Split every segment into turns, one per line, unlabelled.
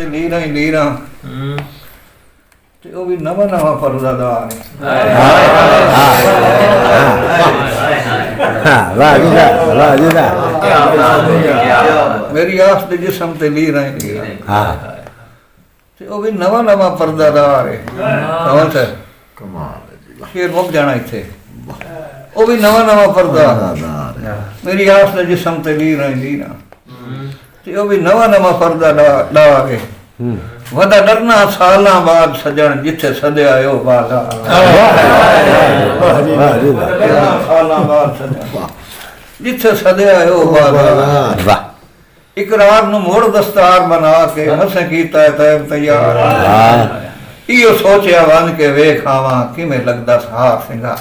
ਤੇ ਲੀਰਾਂ ਤੇ ਉਹ ਵੀ ਨਵਾਂ ਪਰਦਾਦਾਰ ਮੇਰੀ ਆਸ ਦੇ ਜਿਸਮ ਤੇ ਲੀਰਾਂ ਤੇ ਉਹ ਵੀ ਨਵਾਂ ਪਰਦਾਦਾਰ ਹੈ ਸ਼ੇਰ ਮੁੱਕ ਜਾਣਾ ਇੱਥੇ ਉਹ ਵੀ ਨਵਾਂ ਪਰਦਾਦਾਰ ਮੇਰੀ ਆਸ ਦੇ ਜਿਸਮ ਤੇ ਲੀਰਾਂ ਤੇ ਉਹ ਵੀ ਨਵਾਂ ਪਰਦਾਦਾਰ ਹੈ वदा डरना सालां बाद सजन जिथे सदया आयो बागा सालां बाद सजन जिथे सदया आयो बागा इकरार नु मोड़ दस्तार बना के हसे कीता तैब तैयार इहो सोचिया वन के वेख आवा किवें लगदा हार सिंगा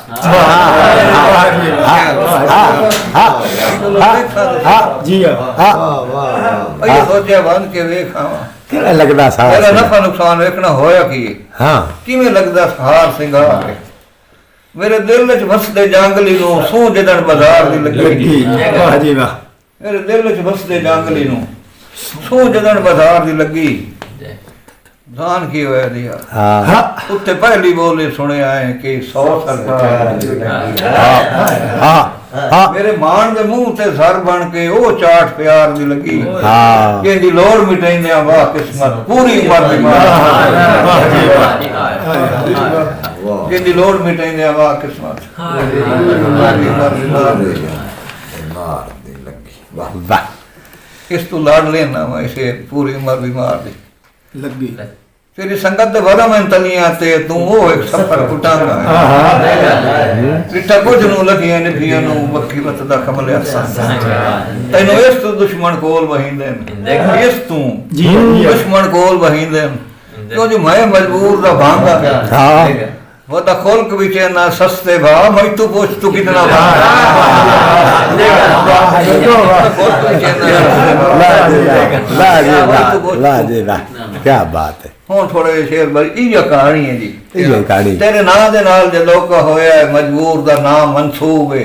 जी इहो सोचिया वन के वेख आवा
ਕਿਵੇਂ ਲੱਗਦਾ ਸਾਹ
ਇਹਦਾ ਨਫਾ ਨੁਕਸਾਨ ਵੇਖਣਾ ਹੋਇਆ ਕੀ
ਹਾਂ
ਕਿਵੇਂ ਲੱਗਦਾ ਹਾਰ ਸਿੰਗਾਰ ਮੇਰੇ ਦਿਲ ਵਿੱਚ ਵਸਦੇ ਜੰਗਲੀ ਨੂੰ ਸੂਹ ਜਦਣ ਬਾਜ਼ਾਰ ਦੀ ਲੱਗੀ
ਵਾਹ ਜੀ ਵਾਹ
ਮੇਰੇ ਦਿਲ ਵਿੱਚ ਵਸਦੇ ਜੰਗਲੀ ਨੂੰ ਸੂਹ ਜਦਣ ਬਾਜ਼ਾਰ ਦੀ ਲੱਗੀ ਜਾਨ ਕੀ ਹੋਇਆ ਦੀ
ਹਾਂ
ਉੱਤੇ ਪਹਿਲੀ ਬੋਲੀ ਸੁਣਿਆ ਹੈ ਕਿ 100 ਸਰਕਾਰ
ਹਾਂ
ਮੇਰੇ ਮਾਣ ਦੇ ਮੂੰਹ ਤੇ ਸਰ ਬਣ ਕੇ ਉਹ ਚਾਟ ਪਿਆਰ ਦੀ ਲੱਗੀ
ਹਾਂ
ਜਿਹਦੀ ਲੋੜ ਮਿਟਾਈਂਦੇ ਆ ਵਾਹ ਕਿਸਮਤ ਪੂਰੀ ਉਮਰ ਦੀ ਮਾਰ ਜਿਹਦੀ ਲੋੜ ਮਿਟਾਈਂਦੇ ਆ ਵਾਹ ਕਿਸਮਤ
ਵਾਹ
ਇਸ ਤੋਂ ਲਾੜ ਲੈਣਾ ਵਾ ਇਸੇ ਪੂਰੀ ਉਮਰ ਬਿਮਾਰ ਦੀ
ਲੱਗੀ
तेरी संगत दे वरा में तलियां ते तू वो एक सफर कुटांगा रिठा कुछ नु लगियां ने पिया नु मक्खी मत दा कमल असा तैनो इस तू दुश्मन कोल वहिंदे इस तू जी दुश्मन कोल वहिंदे क्यों जो मैं मजबूर दा भांगा हां वो दा खोल के बीच ना सस्ते भा मैं तू पूछ तू कितना
ला जी क्या बात है
ਹੁਣ ਥੋੜੇ ਸ਼ੇਰ ਬੜੀ ਇਹ ਕਹਾਣੀ ਹੈ ਜੀ
ਇਹ ਕਹਾਣੀ
ਤੇਰੇ ਨਾਂ ਦੇ ਨਾਲ ਜੇ ਲੋਕ ਹੋਇਆ ਮਜਬੂਰ ਦਾ ਨਾਮ ਮਨਸੂਬ ਹੈ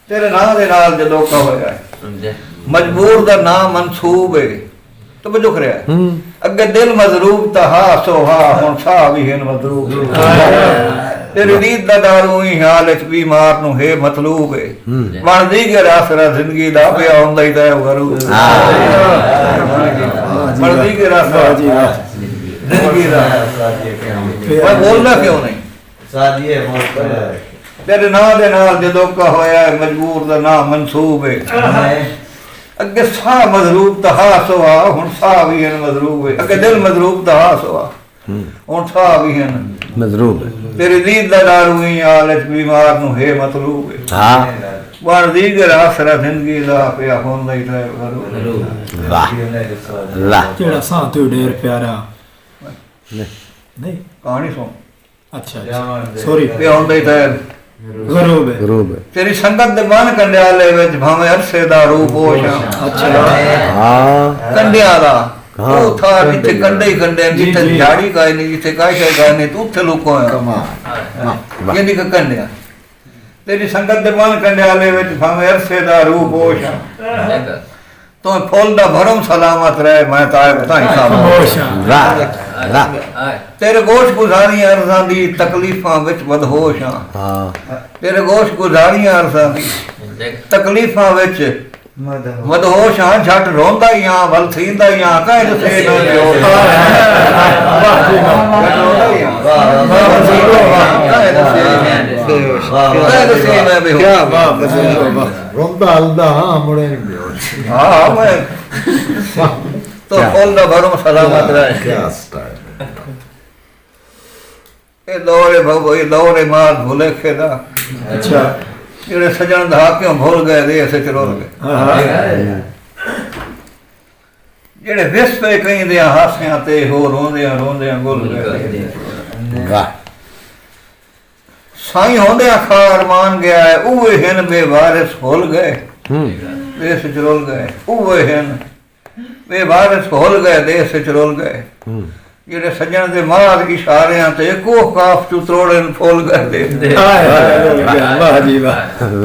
ਤੇਰੇ ਨਾਂ ਦੇ ਨਾਲ ਜੇ ਲੋਕ ਹੋਇਆ ਮਜਬੂਰ ਦਾ ਨਾਮ ਮਨਸੂਬ ਹੈ ਤਵੱਜੋ ਕਰਿਆ ਅੱਗੇ ਦਿਲ ਮਜ਼ਰੂਬ ਤਾਂ ਹਾ ਸੋ ਹਾ ਹੁਣ ਸਾਹ ਵੀ ਹੈ ਮਜ਼ਰੂਬ ਤੇਰੀ ਰੀਤ ਦਾ ਦਾਰੂ ਹੀ ਹਾਲਤ ਬਿਮਾਰ ਨੂੰ ਹੈ ਮਤਲੂਬ ਹੈ ਬਣਦੀ ਕੇ ਆਸਰਾ ਜ਼ਿੰਦਗੀ ਦਾ ਪਿਆ ਹੁੰਦਾ ਹੀ ਤਾਂ ਗਰੂ ਬਣਦੀ ਕੇ ਆਸਰਾ ਜ਼ਿੰਦਗੀ ਦਾ ਮੈਂ ਬੋਲਦਾ ਕਿਉਂ ਨਹੀਂ
ਸਾਦੀਏ ਮੋਹ
ਤੇਰੇ ਨਾਂ ਦੇ ਨਾਲ ਜਦੋਂ ਕਾ ਹੋਇਆ ਮਜਬੂਰ ਦਾ ਨਾਮ ਮਨਸੂਬ ਹੈ ਅੱਗੇ ਸਾਹ ਮਜ਼ਰੂਬ ਤਾਂ ਹਾ ਸੋ ਆ ਹੁਣ ਸਾਹ ਵੀ ਹੈ ਮਜ਼ਰੂਬ ਹੈ ਅੱਗੇ ਦਿਲ ਮਜ਼ਰੂਬ ਤਾਂ ਹਾ ਸੋ ਆ ਹੁਣ ਸਾਹ ਵੀ ਹੈ
ਮਜ਼ਰੂਬ
ਤੇਰੀ ਰੀਤ ਦਾ ਦਾਰੂ ਹੀ ਹਾਲਤ ਬਿਮਾਰ ਨੂੰ ਹੈ ਮਤਲੂਬ ਹੈ
ਹਾਂ
ਬਣਦੀ ਕੇ ਆਸਰਾ ਜ਼ਿੰਦਗੀ ਦਾ ਪਿਆ ਹੁੰਦਾ ਹੀ ਤਾਂ ਗਰੂ
ਵਾਹ ਲਾ
ਜਿਹੜਾ ਸਾਹ ਤੇ ਢੇਰ ਪਿਆਰਾ ਨਹੀਂ
ਕਹਾਣੀ ਸੁਣ
ਅੱਛਾ ਸੌਰੀ
ਪਿਆ ਹੁੰਦਾ ਹੀ ਤਾਂ
ਗਰੂਬ ਹੈ
ਤੇਰੀ ਸੰਗਤ ਦੇ ਮਨ ਕੰਡਿਆਲੇ ਵਿੱਚ ਭਾਵੇਂ ਅਰਸੇ ਦਾ ਰੂਪ ਹੋ ਜਾ
ਅੱਛਾ
ਹਾਂ
ਕੰਡਿਆ ਦਾ ਉਹ ਥਾ ਜਿੱਥੇ ਕੰਡੇ ਹੀ ਕੰਡੇ ਜਿੱਥੇ ਝਾੜੀ ਕਾਇ ਨਹੀਂ ਜਿੱਥੇ ਕਾਇ ਕਾਇ ਨਹੀਂ ਤੂੰ ਉੱਥੇ ਲੁਕੋ ਹੈ ਕਹਿੰਦੀ ਕਿ ਕੰਡਿਆ ਤੇਰੀ ਸੰਗਤ ਦੇ ਮਨ ਕੰਡਿਆਲੇ ਵਿੱਚ ਭਾਵੇਂ ਅਰਸੇ ਦਾ ਰੂਪ ਹੋ ਜਾ ਤੂੰ ਫੁੱਲ ਦਾ ਭਰਮ ਸਲਾਮਤ ਰਹੇ ਮੈਂ ਤਾਂ ਬਤਾਈ ਤੇਰੇ ਗੋਸ਼ ਗੁਜ਼ਾਰੀਆਂ ਅਰਜ਼ਾਂ ਦੀ ਤਕਲੀਫਾਂ ਵਿੱਚ ਬਦਹੋਸ਼ ਹਾਂ ਤੇਰੇ ਗੋਸ਼ ਗੁਜ਼ਾਰੀਆਂ ਅਰਜ਼ਾਂ ਦੀ ਤਕਲੀਫਾਂ ਵਿੱਚ ਮਦਹੋਸ਼ ਹਾਂ ਝਟ ਰੋਂਦਾ ਹੀ ਹਾਂ ਵਲ ਥੀਂਦਾ ਹੀ ਹਾਂ ਕਾਇ ਦਸੇ ਨਾ ਦਿਓ
ਰੋਂਦਾ ਹਲਦਾ ਹਾਂ ਮੁੜੇ ਨਹੀਂ ਬਿਓ
ਹਾਂ ਮੈਂ तो फुल दा भरम सलामत रहे
क्या स्टाइल
ये दौरे भगो ये दौरे मार भूले खेदा
अच्छा
जेड़े सजन दा क्यों भूल गए दे ऐसे चरोल गए जेड़े विस पे कहीं दे हासियां ते हो रोंदे गुल गए
वाह
साईं होंदे खार मान गया है उवे हन बेवारिस होल गए देश चरोल गए उवे हन वे बारिश होल गए देश चरोल गए जेड़े सज्जन दे मार इशारियां ते को काफ चू त्रोड़न फोल गए दे
वाह जी वाह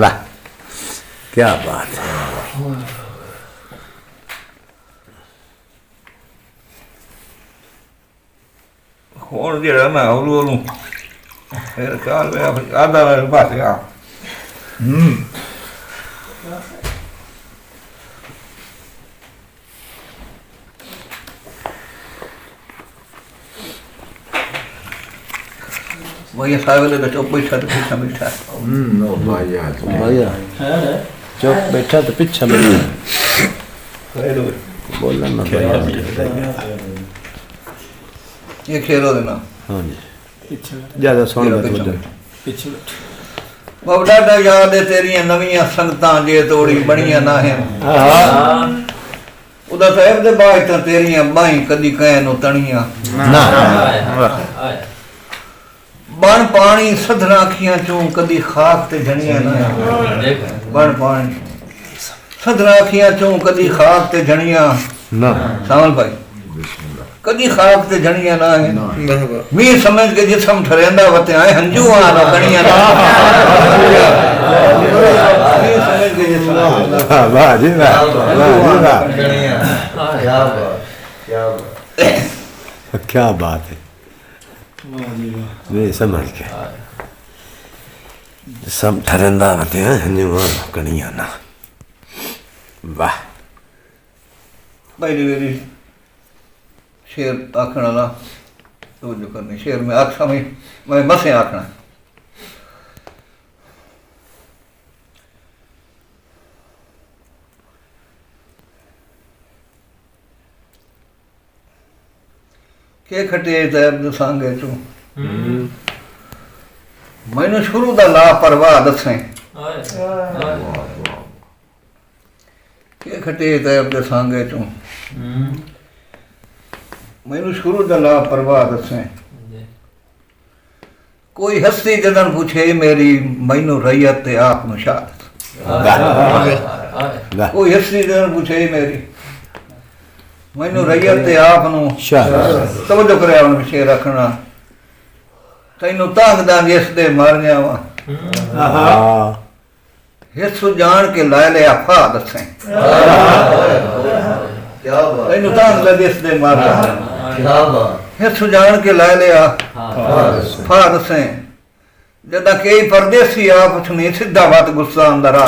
ला क्या बात है
ਹੁਣ ਜਿਹੜਾ ਨਾ ਉਹਨੂੰ ਫਿਰ ਕਾਲ ਵੇ ਆਦਾ ਬਸ ਆ वही सावले तो चुप बैठा तो पीछा बैठा
नो भाई आज
भैया चुप बैठा तो पीछा बैठा बोलना ना भैया
ये खेलो देना
हाँ जी
ਪਿੱਛੇ
ज्यादा सुन
खेलो
मत
पीछा
बोलो
ਪਿੱਛੇ
बाबा दा याद है तेरियां नवीं संगतां जे तोड़ी बणियां ना है उदा साहब दे बाज तां तेरियां बाहीं कदी कैं नु तणियां
ना
बण पानी सधरा अखियां चों कदी खाक ते जणियां ना बण पानी सधरा अखियां चों कदी खाक ते जणियां
ना
सावल भाई कदी खाक ते जणियां ना है मी समझ के जिसम ठरेंदा वते आए हंजू आना कणियां ना मी समझ के जिसम
वाह जी वाह वाह जी वाह क्या बात है
ਵਾਹ ਜੀ ਵਾਹ
वे समझ के सब ठरंदा होते हैं हनुमान कनिया ना वाह
पहली मेरी शेर आखण वाला तो जो करनी शेर में आखा मैं मसे आखना के खटे तैब दसांगे तू मैनू शुरू दा लापरवाह दसें के खटे तैब दसांगे तू मैनू शुरू दा लापरवाह दसें कोई हस्ती जदन पूछे मेरी मैनू रैयत ते आप नु शहादत
वाह
कोई हस्ती जदन पूछे मेरी मैनू रैयत ते आप नु
शहादत
तवज्जो करे हुन शेर रखना तैनू तांगदा जिस दे मर जावा
हाँ
हिस्सू जान के लाए ले आफा दसें
क्या बात
तैनू तांगदा जिस दे मर जावा
क्या बात
हिस्सू जान के लाए ले आफा दसें जदा कई परदेसी आप छुनी सीधा बात गुस्सा अंदर आ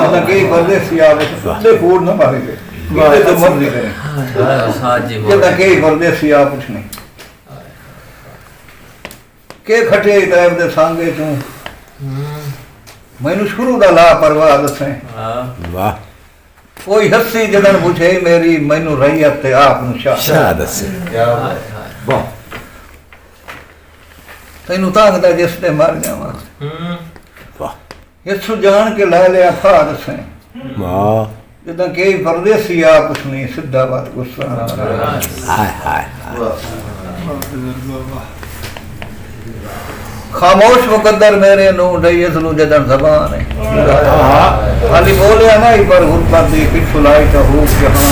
जदा कई परदेसी आप दे कूड़ ना मारे किते तो मर्जी करे जदा कई परदेसी आप छुनी के खटे तैब दे सांगे तू मैनू शुरू दा लापरवाह दसें
वाह
कोई हस्सी जदन पूछे मेरी मैनू रैयत ते आप नु
शहादत से
क्या बात वाह
तैनू तांगदा जिस दे मर जावा
वाह
हिस्सू जान के ला लिया फा दसें
वाह
जदा कई परदेसी आप सुनी सीधा बात गुस्सा
हाय हाय
खामोश मुकद्दर मेरे नू डई असलू जदन ज़बान है खाली बोलिया ना ही पर गुरबत दी पिछू लाई तो हो जहां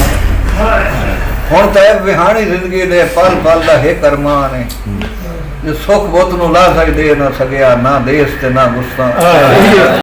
हुण तैब विहानी जिंदगी दे पल पल दा है करमान है जो सुख बुत नू ला सकदे ना सकिया ना देश ते ना गुस्सा